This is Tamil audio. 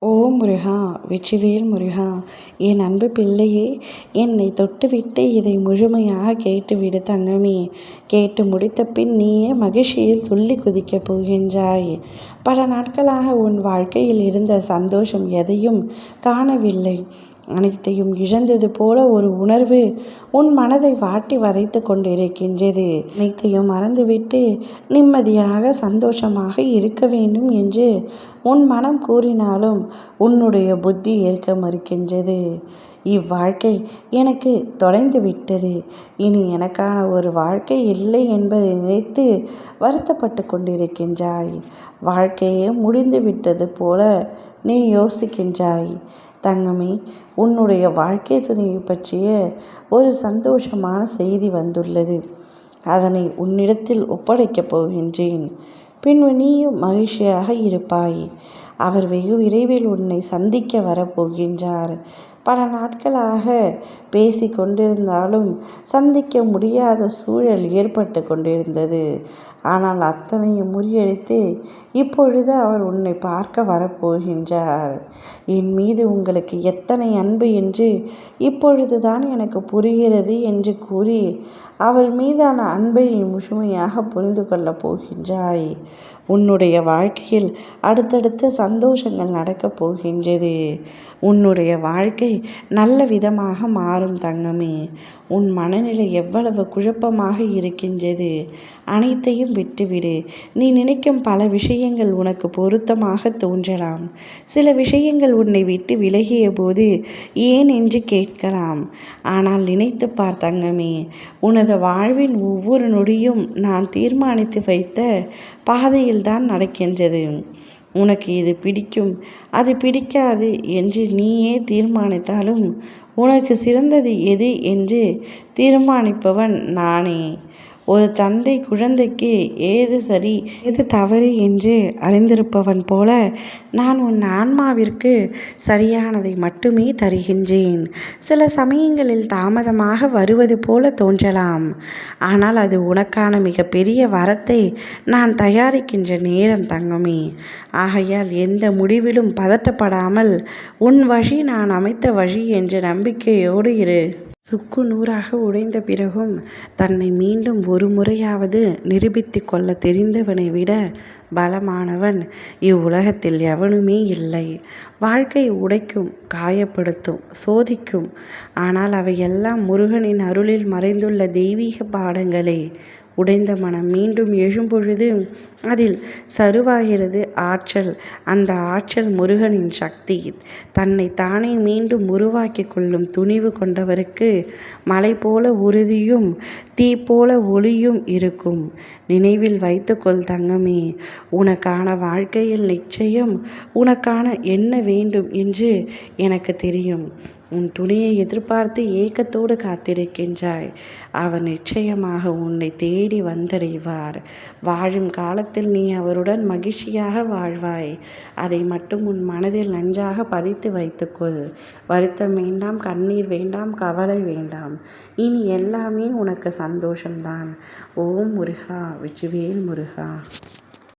ஓம் முருகா! வெற்றிவேல் முருகா! என் அன்பு பிள்ளையே, என்னை தொட்டுவிட்டு இதை முழுமையாக கேட்டுவிடு தங்கமே. கேட்டு முடித்த பின் நீயே மகிழ்ச்சியில் துள்ளி குதிக்கப் போகின்றாய். பல நாட்களாக உன் வாழ்க்கையில் இருந்த சந்தோஷம் எதையும் காணவில்லை. அனைத்தையும் இழந்தது போல ஒரு உணர்வு உன் மனதை வாட்டி வதைத்து கொண்டிருக்கின்றது. அனைத்தையும் மறந்துவிட்டு நிம்மதியாக சந்தோஷமாக இருக்க வேண்டும் என்று உன் மனம் கூறினாலும் உன்னுடைய புத்தி ஏற்க மறுக்கின்றது. இவ்வாழ்க்கை எனக்கு தொலைந்து விட்டது, இனி எனக்கான ஒரு வாழ்க்கை இல்லை என்பதை நினைத்து வருத்தப்பட்டு கொண்டிருக்கின்றாய். வாழ்க்கையே முடிந்து விட்டது போல நீ யோசிக்கின்றாய். தங்கமே, உன்னுடைய வாழ்க்கை துணையை பற்றிய ஒரு சந்தோஷமான செய்தி வந்துள்ளது. அதனை உன்னிடத்தில் ஒப்படைக்கப் போகின்றேன். பின்பு நீயும் மகிழ்ச்சியாக இருப்பாய். அவர் வெகு விரைவில் உன்னை சந்திக்க வரப்போகின்றார். பல நாட்களாக பேசி கொண்டிருந்தாலும் சந்திக்க முடியாத சூழல் ஏற்பட்டு கொண்டிருந்தது. ஆனால் அத்தனையும் முறியடித்து இப்பொழுது அவர் உன்னை பார்க்க வரப்போகின்றார். என் மீது உங்களுக்கு எத்தனை அன்பு என்று இப்பொழுதுதான் எனக்கு புரிகிறது என்று கூறி அவர் மீதான அன்பை நீ முழுமையாக புரிந்து கொள்ளப் போகின்றாய். உன்னுடைய வாழ்க்கையில் அடுத்தடுத்த சந்தோஷங்கள் நடக்கப் போகின்றது. உன்னுடைய வாழ்க்கை நல்ல விதமாக மாறும் தங்கமே. உன் மனநிலை எவ்வளவு குழப்பமாக இருக்கின்றது. அனைத்தையும் விட்டுவிடு. நீ நினைக்கும் பல விஷயங்கள் உனக்கு பொருத்தமாக தோன்றலாம். சில விஷயங்கள் உன்னை விட்டு விலகிய போது ஏன் என்று கேட்கலாம். ஆனால் நினைத்து பார் தங்கமே, உனது வாழ்வின் ஒவ்வொரு நொடியும் நான் தீர்மானித்து வைத்த பாதையில்தான் நடக்கின்றது. உனக்கு இது பிடிக்கும், அது பிடிக்காது என்று நீயே தீர்மானித்தாலும் உனக்கு சிறந்தது எது என்று தீர்மானிப்பவன் நானே. ஒரு தந்தை குழந்தைக்கு ஏது சரி எது தவறு என்று அறிந்திருப்பவன் போல நான் உன் ஆன்மாவிற்கு சரியானதை மட்டுமே தருகின்றேன். சில சமயங்களில் தாமதமாக வருவது போல தோன்றலாம். ஆனால் அது உனக்கான மிகப்பெரிய வரத்தை நான் தயாரிக்கின்ற நேரம் தங்கமே. ஆகையால் எந்த முடிவிலும் பதட்டப்படாமல் உன் வழி நான் அமைத்த வழி என்ற நம்பிக்கையோடு இரு. சுக்கு நூறாக உடைந்த பிறகும் தன்னை மீண்டும் ஒரு முறையாவது நிரூபித்து கொள்ள தெரிந்தவனை விட பலமானவன் இவ்வுலகத்தில் எவனுமே இல்லை. வாழ்க்கை உடைக்கும், காயப்படுத்தும், சோதிக்கும். ஆனால் அவையெல்லாம் முருகனின் அருளில் மறைந்துள்ள தெய்வீக பாடங்களே. உடைந்த மனம் மீண்டும் எழும்பொழுது அதில் சருவாகிறது ஆற்றல். அந்த ஆற்றல் முருகனின் சக்தி. தன்னை தானே மீண்டும் உருவாக்கி கொள்ளும் துணிவு கொண்டவருக்கு மலை போல உறுதியும் தீ போல ஒளியும் இருக்கும். நினைவில் வைத்துக்கொள் தங்கமே, உனக்கான வாழ்க்கையில் நிச்சயம் உனக்கான என்ன வேண்டும் என்று எனக்கு தெரியும். உன் துணையை எதிர்பார்த்து ஏக்கத்தோடு காத்திருக்கின்றாய். அவர் நிச்சயமாக உன்னை தேடி வந்தடைவார். வாழும் காலத்தில் நீ அவருடன் மகிழ்ச்சியாக வாழ்வாய். அதை மட்டும் உன் மனதில் நன்றாக பதித்து வைத்துக்கொள். வருத்தம் வேண்டாம், கண்ணீர் வேண்டாம், கவலை வேண்டாம். இனி எல்லாமே உனக்கு சந்தோஷம்தான். ஓம் முருகா! வெற்றிவேல் முருகா!